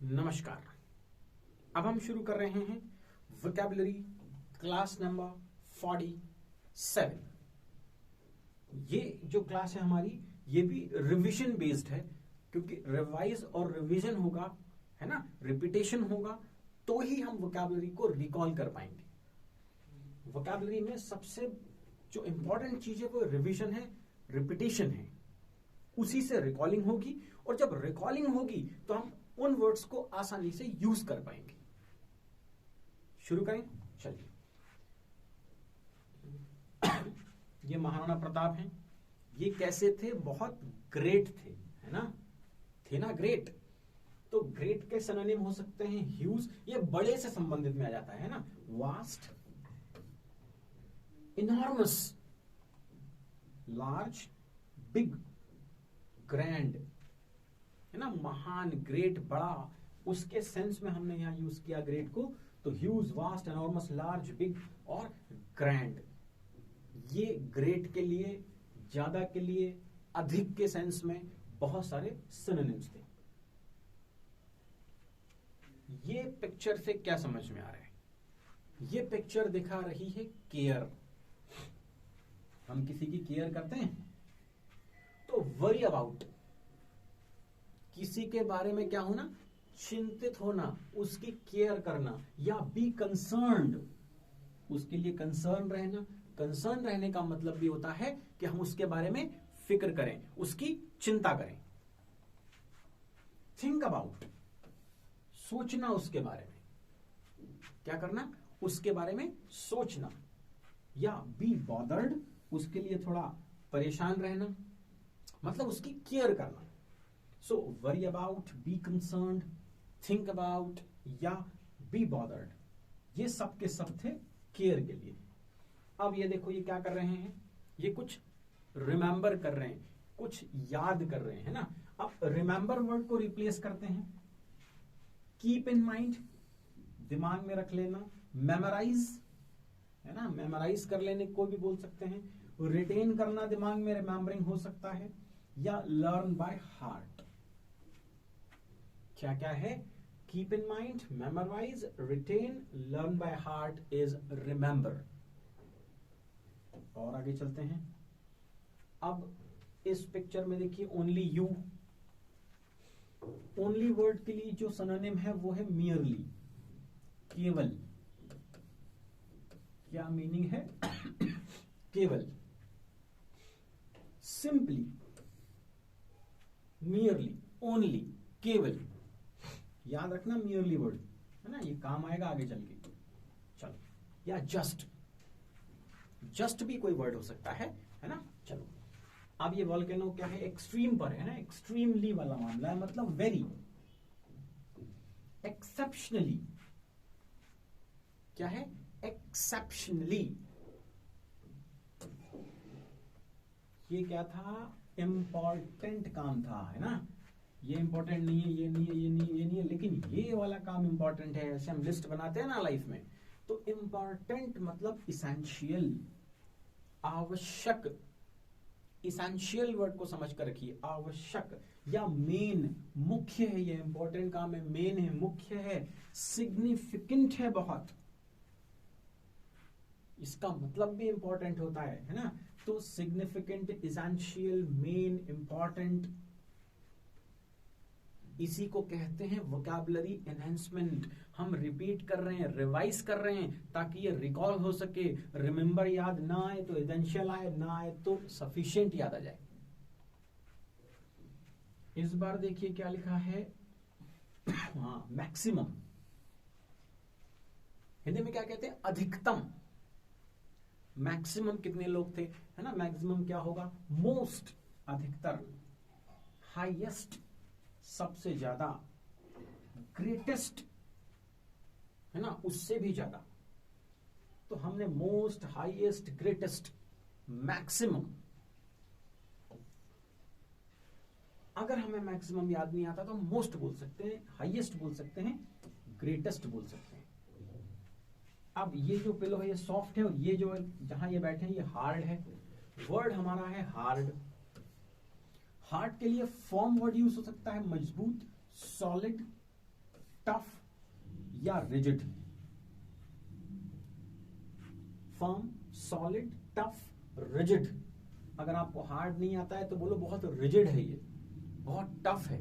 नमस्कार। अब हम शुरू कर रहे हैं वोकैबुलरी क्लास नंबर 47। ये जो क्लास है हमारी, ये भी रिवीजन बेस्ड है, क्योंकि रिवाइज और रिवीजन होगा, है ना, रिपीटेशन होगा, तो ही हम वोकैबुलरी को रिकॉल कर पाएंगे। वोकैबुलरी में सबसे जो इंपॉर्टेंट चीज है वो रिवीजन है, रिपीटेशन है। उसी से रिकॉलिंग होगी, और जब रिकॉलिंग होगी तो हम उन वर्ड्स को आसानी से यूज कर पाएंगे। शुरू करें, चलिए। ये महाराणा प्रताप हैं। ये कैसे थे? बहुत ग्रेट थे, है ना, थे ना ग्रेट। तो ग्रेट के सिनोनिम हो सकते हैं ह्यूज, ये बड़े से संबंधित में आ जाता है ना, vast, enormous, large, big, grand, है ना, महान, ग्रेट, बड़ा, उसके सेंस में हमने यहां यूज किया ग्रेट को। तो huge, vast, enormous, large, big और ग्रैंड, ये ग्रेट के लिए, ज्यादा के लिए, अधिक के सेंस में बहुत सारे सिनोनिम्स थे। ये पिक्चर से क्या समझ में आ रहा है? ये पिक्चर दिखा रही है केयर। हम किसी की केयर करते हैं तो वरी अबाउट, किसी के बारे में क्या होना, चिंतित होना, उसकी केयर करना, या बी कंसर्न्ड, उसके लिए कंसर्न रहना। कंसर्न रहने का मतलब भी होता है कि हम उसके बारे में फिक्र करें, उसकी चिंता करें। थिंक अबाउट, सोचना उसके बारे में, क्या करना, उसके बारे में सोचना। या बी बॉदर्ड, उसके लिए थोड़ा परेशान रहना, मतलब उसकी केयर करना। So worry about, be concerned, think about या बी बॉदर्ड, ये सब के सब थे केयर के लिए। अब ये देखो, ये क्या कर रहे हैं, ये कुछ रिमेंबर कर रहे हैं, कुछ याद कर रहे हैं, है ना। अब रिमेंबर वर्ड को रिप्लेस करते हैं कीप इन माइंड, दिमाग में रख लेना, मेमोराइज, है ना, मेमोराइज कर लेने को भी बोल सकते हैं, रिटेन करना, दिमाग में रिमेंबरिंग हो सकता है, या लर्न बाय हार्ट। क्या क्या है? Keep in mind, memorise, retain, learn by heart is remember. और आगे चलते हैं। अब इस पिक्चर में देखिए ओनली यू। ओनली वर्ड के लिए जो सिनोनिम है वो है मियरली, केवल। क्या मीनिंग है? केवल, सिंपली, मियरली, ओनली, केवल। याद रखना मियरली वर्ड, है ना, ये काम आएगा आगे चल के। चलो, या जस्ट, जस्ट भी कोई वर्ड हो सकता है ना। चलो, अब ये वोल्केनो क्या है, एक्सट्रीम पर है ना, एक्सट्रीमली वाला मामला है, मतलब वेरी, एक्सेप्शनली, क्या है, एक्सेप्शनली। ये क्या था, इंपॉर्टेंट काम था, है ना। ये इंपॉर्टेंट नहीं है, ये नहीं है, ये नहीं है, ये नहीं है, लेकिन ये वाला काम इंपॉर्टेंट है। ऐसे हम लिस्ट बनाते हैं ना लाइफ में, तो इंपॉर्टेंट मतलब इसेंशियल, आवश्यक। इसेंशियल वर्ड को समझ कर रखिए, आवश्यक या मेन, मुख्य है, ये इंपॉर्टेंट काम है, मेन है, मुख्य है, सिग्निफिकेंट है बहुत, इसका मतलब भी इंपॉर्टेंट होता है ना। तो सिग्निफिकेंट, इसेंशियल, मेन, इंपॉर्टेंट, इसी को कहते हैं वोकैबुलरी एनहांसमेंट। हम रिपीट कर रहे हैं, रिवाइज कर रहे हैं, ताकि ये रिकॉल हो सके। रिमेंबर याद ना आए तो एसेंशियल आए, ना आए तो सफिशिएंट याद आ जाए। इस बार देखिए क्या लिखा है, हाँ, मैक्सिमम। हिंदी में क्या कहते हैं, अधिकतम। मैक्सिमम कितने लोग थे, है ना, मैक्सिमम क्या होगा, मोस्ट, अधिकतर, हाईएस्ट, सबसे ज्यादा, ग्रेटेस्ट, है ना, उससे भी ज्यादा। तो हमने मोस्ट, हाईएस्ट, ग्रेटेस्ट, मैक्सिमम। अगर हमें मैक्सिमम याद नहीं आता तो हम मोस्ट बोल सकते हैं, हाईएस्ट बोल सकते हैं, ग्रेटेस्ट बोल सकते हैं। अब ये जो पिलो है ये सॉफ्ट है, और ये जो जहां ये बैठे हैं ये हार्ड है। वर्ड हमारा है हार्ड। हार्ड के लिए फॉर्म वर्ड यूज हो सकता है, मजबूत, सॉलिड, टफ या rigid? Firm, solid, tough, rigid. अगर आपको हार्ड नहीं आता है तो बोलो बहुत रिजिड है, ये बहुत टफ है,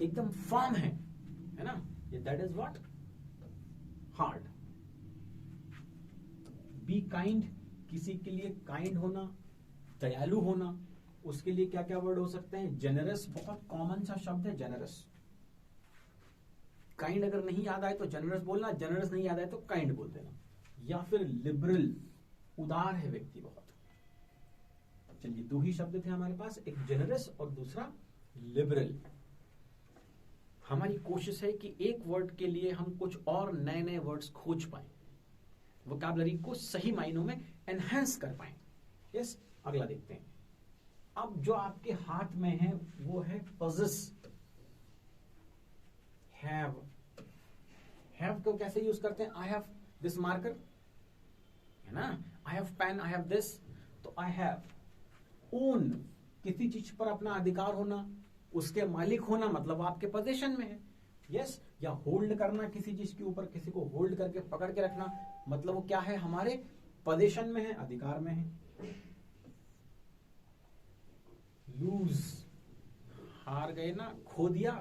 एकदम फर्म है ना, ये that is what? Hard. Be kind, किसी के लिए काइंड होना, दयालु होना, उसके लिए क्या क्या वर्ड हो सकते हैं? जेनरस, बहुत कॉमन सा शब्द है जेनरस। काइंड अगर नहीं याद आए तो जेनरस बोलना, जेनरस नहीं याद आए तो काइंड बोल देना। या फिर लिबरल, उदार है व्यक्ति बहुत। चलिए, दो ही शब्द थे हमारे पास, एक जेनरस और दूसरा लिबरल। हमारी कोशिश है कि एक वर्ड के लिए हम कुछ और नए नए वर्ड्स खोज पाए, वोकैबुलरी को सही मायनों में एनहांस कर पाए। यस, अगला देखते हैं। अब जो आपके हाथ में है वो है पजेस, हैव। हैव को कैसे यूज करते हैं? आई हैव दिस मार्कर, है ना, I have pen, I have this. तो आई हैव, ओन, किसी चीज पर अपना अधिकार होना, उसके मालिक होना, मतलब आपके पोजीशन में है। यस, या होल्ड करना किसी चीज के ऊपर, किसी को होल्ड करके पकड़ के रखना, मतलब वो क्या है? हमारे पोजीशन में है, अधिकार में है। लूज, हार गए ना, खो दिया,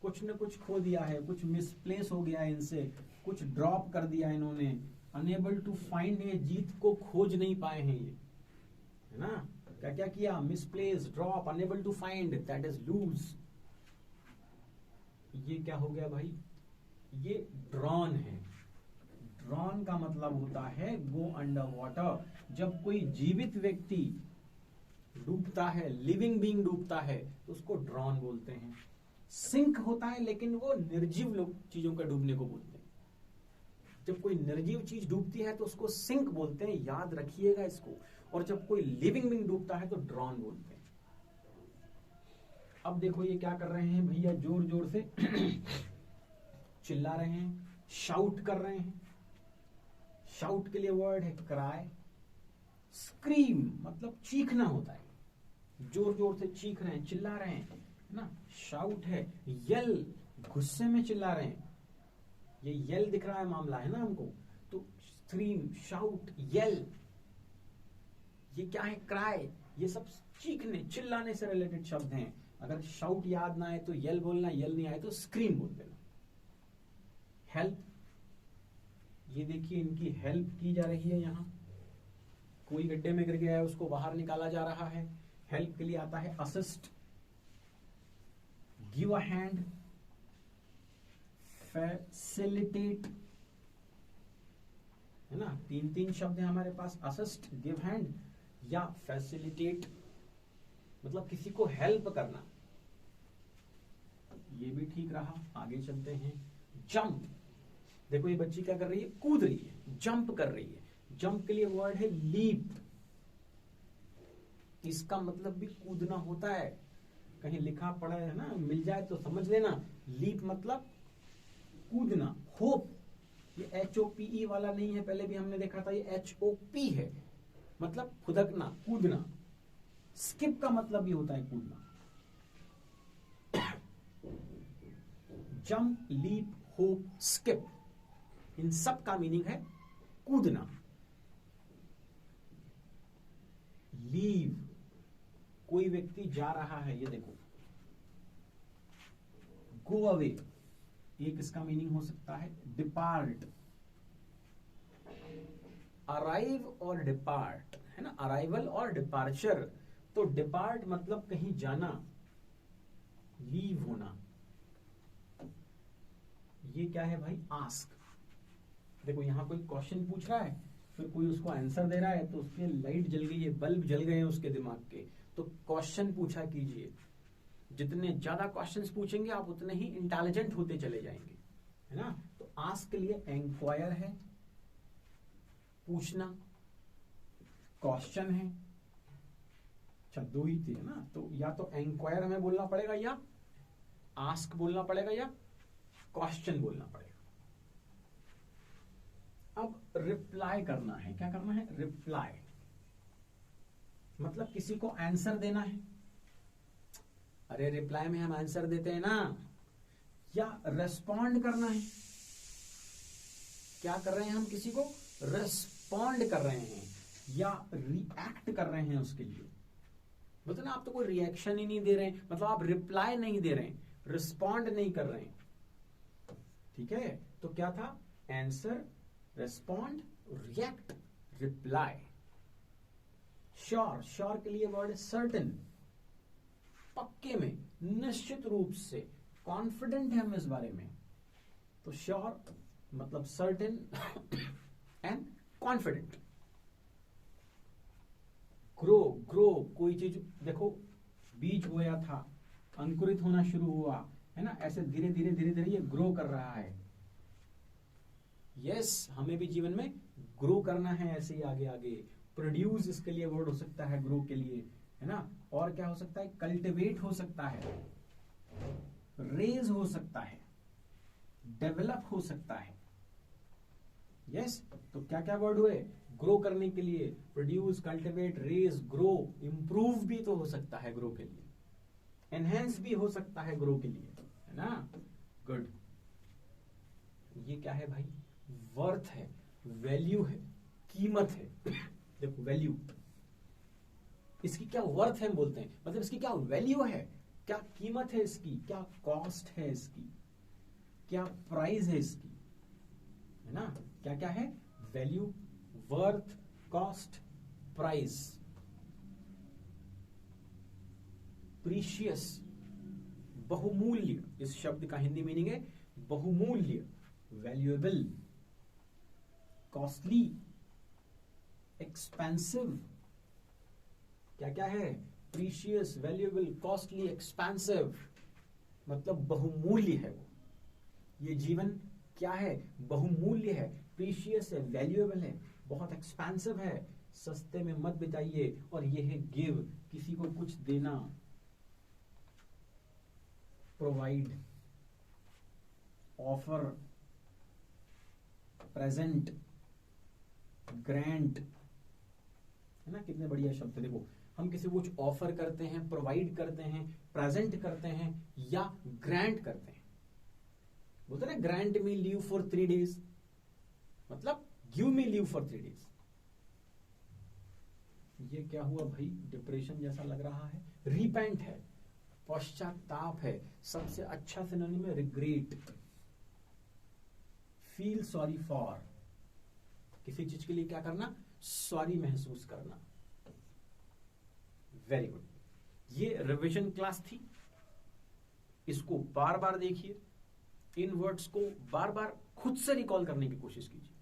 कुछ न कुछ खो दिया है, कुछ मिसप्लेस हो गया है इनसे, कुछ ड्रॉप कर दिया इन्होंने। अनेबल टू फाइंड, ये जीत को खोज नहीं पाए हैं ये, है ना। क्या क्या किया? Misplace, drop, unable to find, that is lose. ये क्या हो गया भाई? ये ड्रॉन है। ड्रॉन का मतलब होता है गो अंडर वाटर। जब कोई जीवित व्यक्ति डूबता है, लिविंग बीइंग डूबता है, तो उसको ड्रॉन बोलते हैं। सिंक होता है, लेकिन वो निर्जीव लोग चीजों का डूबने को बोलते हैं। जब कोई निर्जीव चीज डूबती है तो उसको सिंक बोलते हैं, याद रखिएगा इसको। और जब कोई लिविंग बीइंग डूबता है तो ड्रॉन बोलते हैं। अब देखो ये क्या कर रहे हैं भैया, जोर जोर से चिल्ला रहे हैं, शाउट कर रहे हैं। शाउट के लिए वर्ड है क्राई। स्क्रीम मतलब चीखना होता है, जोर जोर से चीख रहे हैं, चिल्ला रहे हैं ना, शाउट है। यल, गुस्से में चिल्ला रहे हैं, ये यल दिख रहा है मामला, है ना हमको। तो स्क्रीम, शाउट, यल, ये क्या है? क्राई। ये सब चीखने, चिल्लाने से रिलेटेड शब्द हैं। अगर शाउट याद ना आए तो यल बोलना, यल नहीं आए तो स्क्रीम बोल देना। हेल्प, ये देखिए इनकी हेल्प की जा रही है। यहां कोई गड्ढे में गिर गया है, उसको बाहर निकाला जा रहा है। हेल्प के लिए आता है assist, give a hand, facilitate, है ना। तीन तीन शब्द है हमारे पास, असिस्ट, गिव हैंड या फैसिलिटेट, मतलब किसी को हेल्प करना। ये भी ठीक रहा। आगे चलते हैं। जंप, देखो ये बच्ची क्या कर रही है? कूद रही है, जंप कर रही है। जंप के लिए वर्ड है लीप। इसका मतलब भी कूदना होता है, कहीं लिखा पड़ा है ना, मिल जाए तो समझ लेना। लीप मतलब कूदना। होप, ये HOPE वाला नहीं है, पहले भी हमने देखा था, ये HOP है, मतलब फुदकना, कूदना। स्किप का मतलब भी होता है कूदना। जंप, लीप, होप, स्किप, इन सब का मीनिंग है कूदना। लीव, कोई व्यक्ति जा रहा है, ये देखो। गो अवे, एक इसका मीनिंग हो सकता है डिपार्ट। अराइव और डिपार्ट, है ना, अराइवल और डिपार्चर। तो डिपार्ट मतलब कहीं जाना, लीव होना। ये क्या है भाई? आस्क। देखो यहां कोई क्वेश्चन पूछ रहा है, फिर कोई उसको आंसर दे रहा है, तो उसके लाइट जल गई है, बल्ब जल गए हैं उसके दिमाग के। तो क्वेश्चन पूछा कीजिए। जितने ज्यादा क्वेश्चंस पूछेंगे आप उतने ही इंटेलिजेंट होते चले जाएंगे, है ना। तो आस्क के लिए इंक्वायर है, पूछना। क्वेश्चन है, अच्छा दो ही थे ना, तो या तो इंक्वायर हमें बोलना पड़ेगा, या आस्क बोलना पड़ेगा, या क्वेश्चन बोलना पड़ेगा। अब रिप्लाई करना है, क्या करना है? रिप्लाई मतलब किसी को आंसर देना है। अरे रिप्लाई में हम आंसर देते हैं ना, क्या रेस्पॉन्ड करना है? क्या कर रहे हैं हम? किसी को रेस्पॉन्ड कर रहे हैं या रिएक्ट कर रहे हैं उसके लिए। बोलते ना, आप तो कोई रिएक्शन ही नहीं दे रहे हैं, मतलब आप रिप्लाई नहीं दे रहे हैं, रिस्पॉन्ड नहीं कर रहे हैं। ठीक है, तो क्या था? Answer, respond, react, reply. Sure, sure के लिए वर्ड सर्टेन, पक्के में, निश्चित रूप से, कॉन्फिडेंट है हम इस बारे में। तो श्योर मतलब certain and confident. Grow, grow, कोई चीज देखो, बीज बोया था, अंकुरित होना शुरू हुआ, है ना, ऐसे धीरे धीरे धीरे धीरे ये ग्रो कर रहा है। यस, हमें भी जीवन में ग्रो करना है ऐसे ही आगे आगे। प्रोड्यूस इसके लिए वर्ड हो सकता है ग्रो के लिए, है ना। और क्या हो सकता है? कल्टिवेट हो सकता है, रेज हो सकता है, डेवलप हो सकता है। यस, तो क्या क्या वर्ड हुए ग्रो करने के लिए? Produce, cultivate, raise, grow. Improve भी तो हो सकता है ग्रो के लिए, एनहेंस भी हो सकता है ग्रो के लिए, है ना। गुड। ये क्या है भाई? वर्थ है, वैल्यू है, कीमत है। देखो वैल्यू, इसकी क्या वर्थ है हम बोलते हैं, मतलब इसकी क्या वैल्यू है, क्या कीमत है इसकी, क्या कॉस्ट है इसकी, क्या प्राइस है इसकी, है ना। क्या क्या है? Value, worth, cost, price. Precious, बहुमूल्य, इस शब्द का हिंदी मीनिंग है बहुमूल्य, वैल्यूएबल, कॉस्टली, एक्सपेंसिव। क्या क्या है? प्रीशियस, वैल्यूएबल, कॉस्टली, एक्सपेंसिव, मतलब बहुमूल्य है वो। ये जीवन क्या है? बहुमूल्य है, प्रीशियस है, वैल्यूएबल है, बहुत एक्सपेंसिव है। सस्ते में मत बिताइए। और ये है गिव, किसी को कुछ देना, प्रोवाइड, ऑफर, प्रेजेंट, ग्रांट, है ना। कितने बढ़िया शब्द। देखो, हम किसी को कुछ ऑफर करते हैं, प्रोवाइड करते हैं, प्रेजेंट करते हैं या ग्रांट करते हैं। बोलते ना, grant me leave for 3 days, मतलब give me leave for 3 days। ये क्या हुआ भाई? डिप्रेशन जैसा लग रहा है। रिपेंट है, पश्चाताप है। सबसे अच्छा सिनोनिम है रिग्रेट, फील सॉरी फॉर, किसी चीज के लिए क्या करना? सॉरी महसूस करना। Very good. ये रिवीजन क्लास थी, इसको बार बार देखिए, इन वर्ड्स को बार बार खुद से रिकॉल करने की कोशिश कीजिए,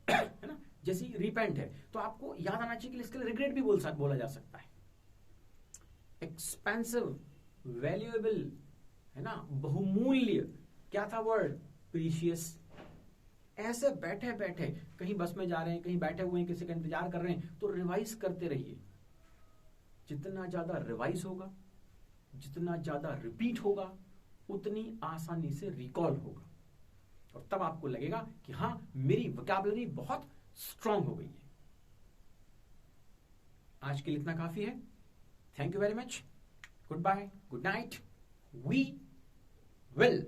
है ना। जैसे रिपेंट है तो आपको याद आना चाहिए कि इसके लिए रिग्रेट भी बोला जा सकता है। एक्सपेंसिव, वैल्यूएबल, है ना, बहुमूल्य, क्या था वर्ड? प्रीशियस। ऐसे बैठे बैठे, कहीं बस में जा रहे हैं, कहीं बैठे हुए हैं, किसी का इंतजार कर रहे हैं, तो रिवाइज करते रहिए। जितना ज्यादा रिवाइज होगा, जितना ज्यादा रिपीट होगा, उतनी आसानी से रिकॉल होगा। और तब आपको लगेगा कि हाँ, मेरी वोकैबुलरी बहुत स्ट्रांग हो गई है। आज के लिए इतना काफी है। Thank you very much. Good bye, good night. We will